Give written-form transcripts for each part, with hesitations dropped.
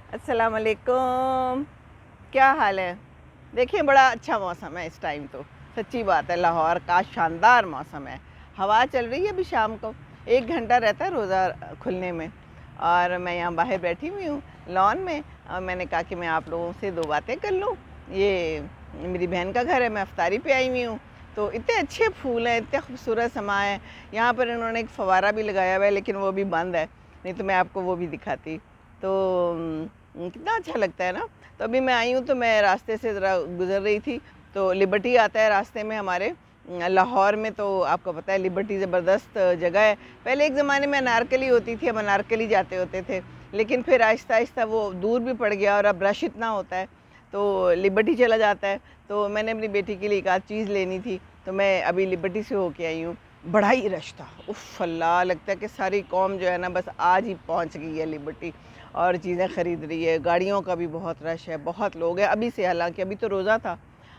अस्सलाम वालेकुम। क्या हाल है? देखिए बड़ा अच्छा मौसम है इस टाइम तो, सच्ची बात है, लाहौर का शानदार मौसम है। हवा चल रही है अभी शाम को, 1 घंटा रहता है रोज़ा खुलने में। और मैं यहाँ बाहर बैठी हुई हूँ लॉन में, और मैंने कहा कि मैं आप लोगों से 2 बातें कर लूँ। ये मेरी बहन का घर है, मैं इफ्तारी पे आई हुई हूँ। तो इतने अच्छे फूल हैं, इतने खूबसूरत समा है। यहाँ पर इन्होंने एक फव्वारा भी लगाया हुआ है, लेकिन वो भी बंद है, नहीं तो मैं आपको वो भी दिखाती। तो कितना अच्छा लगता है ना। तो अभी मैं आई हूँ, तो मैं रास्ते से ज़रा गुज़र रही थी, तो लिबर्टी आता है रास्ते में हमारे लाहौर में। तो आपको पता है लिबर्टी ज़बरदस्त जगह है। पहले एक ज़माने में अनारकली होती थी, हम अनारकली जाते होते थे, लेकिन फिर आहिस्ता आहिस्ता वो दूर भी पड़ गया और अब रश इतना होता है तो लिबर्टी चला जाता है। तो मैंने अपनी बेटी के लिए एक आध चीज़ लेनी थी, तो मैं अभी लिबर्टी से होके आई हूँ। बड़ा ही रश था, उफ़ अल्लाह, लगता है कि सारी कौम जो है ना बस आज ही पहुँच गई है लिबर्टी और चीज़ें ख़रीद रही है। गाड़ियों का भी बहुत रश है, बहुत लोग हैं अभी से, हालांकि अभी तो रोज़ा था,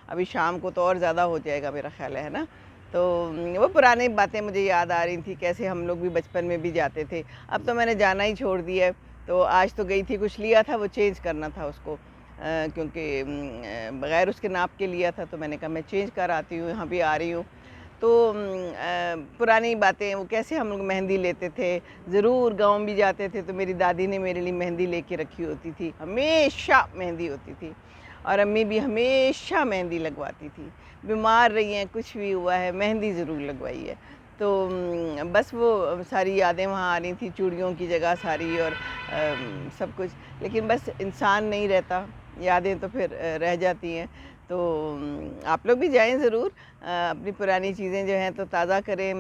अभी शाम को तो और ज़्यादा हो जाएगा मेरा ख़्याल है ना। तो वो पुरानी बातें मुझे याद आ रही थी, कैसे हम लोग भी बचपन में भी जाते थे। अब तो मैंने जाना ही छोड़ दिया है। तो आज तो गई थी, कुछ लिया था, वो चेंज करना था उसको, क्योंकि बग़ैर उसके नाप के लिया था, तो मैंने कहा मैं चेंज कर आती हूँ, यहाँ भी आ रही हूँ। तो पुरानी बातें, वो कैसे हम लोग मेहंदी लेते थे, ज़रूर गाँव भी जाते थे तो मेरी दादी ने मेरे लिए मेहंदी लेके रखी होती थी, हमेशा मेहंदी होती थी। और अम्मी भी हमेशा मेहंदी लगवाती थी, बीमार रही हैं, कुछ भी हुआ है, मेहंदी ज़रूर लगवाई है। तो बस वो सारी यादें वहाँ आ रही थी, चूड़ियों की जगह सारी, और सब कुछ। लेकिन बस इंसान नहीं रहता, यादें तो फिर रह जाती हैं। तो आप लोग भी जाएं ज़रूर, अपनी पुरानी चीज़ें जो हैं तो ताज़ा करें,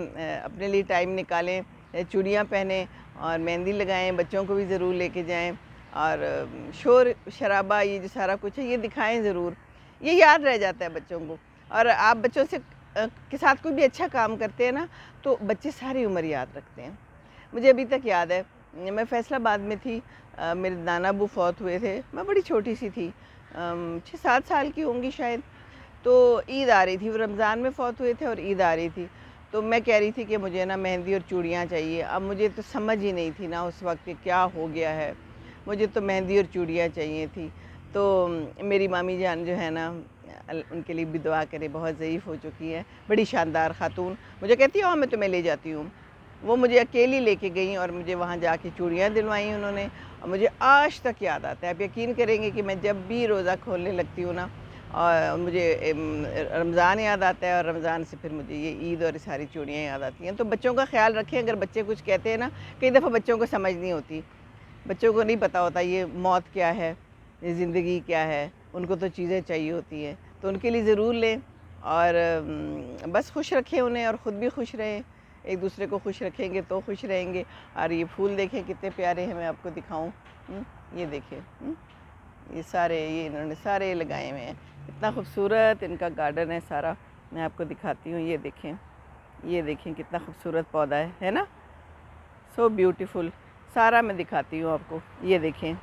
अपने लिए टाइम निकालें, चूड़ियाँ पहनें और मेहंदी लगाएं, बच्चों को भी ज़रूर लेके जाएं। और शोर शराबा ये जो सारा कुछ है ये दिखाएं ज़रूर, ये याद रह जाता है बच्चों को। और आप बच्चों से के साथ कोई भी अच्छा काम करते हैं ना, तो बच्चे सारी उम्र याद रखते हैं। मुझे अभी तक याद है, मैं फैसलाबाद में थी, मेरे नाना अबू फौत हुए थे, मैं बड़ी छोटी सी थी, 6-7 साल की होंगी शायद। तो ईद आ रही थी, वो रमज़ान में फ़ौत हुए थे और ईद आ रही थी। तो मैं कह रही थी कि मुझे ना मेहंदी और चूड़ियाँ चाहिए। अब मुझे तो समझ ही नहीं थी ना उस वक़्त कि क्या हो गया है, मुझे तो मेहंदी और चूड़ियाँ चाहिए थी। तो मेरी मामी जान जो है ना, उनके लिए भी दुआ करें, बहुत ज़ईफ़ हो चुकी हैं, बड़ी शानदार ख़ातून। मुझे कहती है आओ मैं तुम्हें ले जाती हूँ। वो मुझे अकेली लेके गईं और मुझे वहाँ जाके चूड़ियाँ दिलवाईं उन्होंने, और मुझे आज तक याद आता है। आप यकीन करेंगे कि मैं जब भी रोज़ा खोलने लगती हूँ ना, और मुझे रमज़ान याद आता है, और रमज़ान से फिर मुझे ये ईद और ये सारी चूड़ियाँ याद आती हैं। तो बच्चों का ख़्याल रखें, अगर बच्चे कुछ कहते हैं ना, कई दफ़ा बच्चों को समझ नहीं होती, बच्चों को नहीं पता होता ये मौत क्या है, ये ज़िंदगी क्या है, उनको तो चीज़ें चाहिए होती हैं। तो उनके लिए ज़रूर लें, और बस खुश रखें उन्हें और ख़ुद भी खुश रहें। एक दूसरे को खुश रखेंगे तो खुश रहेंगे। और ये फूल देखें कितने प्यारे हैं, मैं आपको दिखाऊं। ये देखिए, ये सारे, ये इन्होंने सारे लगाए हुए हैं, इतना खूबसूरत इनका गार्डन है सारा। मैं आपको दिखाती हूँ, ये देखें, ये देखें कितना खूबसूरत पौधा है ना, सो ब्यूटीफुल। सारा मैं दिखाती हूँ आपको, ये देखें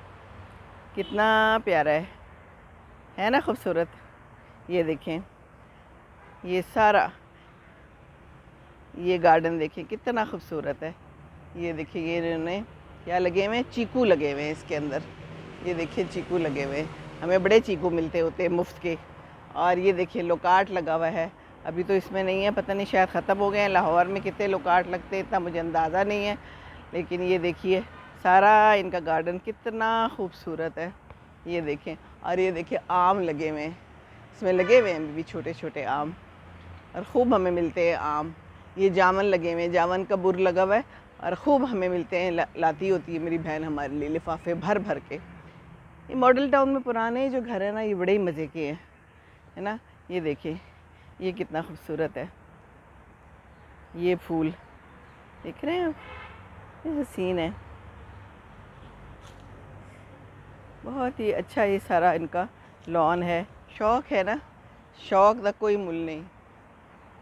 कितना प्यारा है ना, खूबसूरत। ये देखें, ये सारा, ये गार्डन देखें कितना खूबसूरत है। ये देखिए, ये इन्होंने क्या लगे हुए हैं, चीकू लगे हुए हैं इसके अंदर। ये देखिए चीकू लगे हुए हैं, हमें बड़े चीकू मिलते होते हैं मुफ्त के। और ये देखिए लोकाट लगा हुआ है, अभी तो इसमें नहीं है, पता नहीं शायद ख़त्म हो गए हैं। लाहौर में कितने लोकाट लगते हैं इतना मुझे अंदाज़ा नहीं है, लेकिन ये देखिए सारा इनका गार्डन कितना खूबसूरत है। ये देखें, और ये देखिए आम लगे हुए हैं, इसमें लगे हुए हैं भी छोटे छोटे आम, और ख़ूब हमें मिलते हैं आम। ये जामुन लगे हुए हैं, जामुन का बुर लगा हुआ है, और ख़ूब हमें मिलते हैं, लाती होती है मेरी बहन हमारे लिए लिफाफे भर भर के। ये मॉडल टाउन में पुराने जो घर है ना, ये बड़े ही मज़े के हैं, है ना। ये देखिए, ये कितना खूबसूरत है, ये फूल देख रहे हैं आप, ये हसीन है, बहुत ही अच्छा। ये सारा इनका लॉन है। शौक़ है ना, शौक़ का कोई मुल नहीं।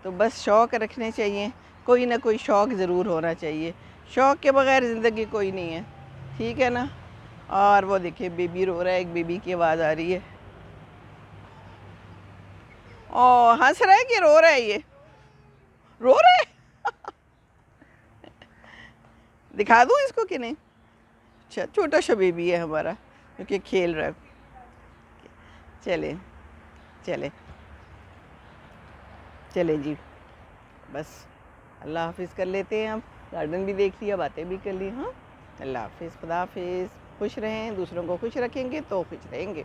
तो बस शौक़ रखने चाहिए, कोई ना कोई शौक़ ज़रूर होना चाहिए, शौक़ के बग़ैर ज़िंदगी कोई नहीं है, ठीक है ना। और वो देखिए बेबी रो रहा है, एक बेबी की आवाज़ आ रही है। ओ, हंस रहा है कि रो रहा है? ये रो रहा है। दिखा दूँ इसको कि नहीं? अच्छा, छोटा सा बेबी है हमारा, क्योंकि खेल रहा है। चले चले चले जी, बस अल्लाह हाफिज़ कर लेते हैं। अब गार्डन भी देख लिया, बातें भी कर ली। हाँ, अल्लाह हाफिज़, खुदा हाफिज़। खुश रहें, दूसरों को खुश रखेंगे तो खुश रहेंगे।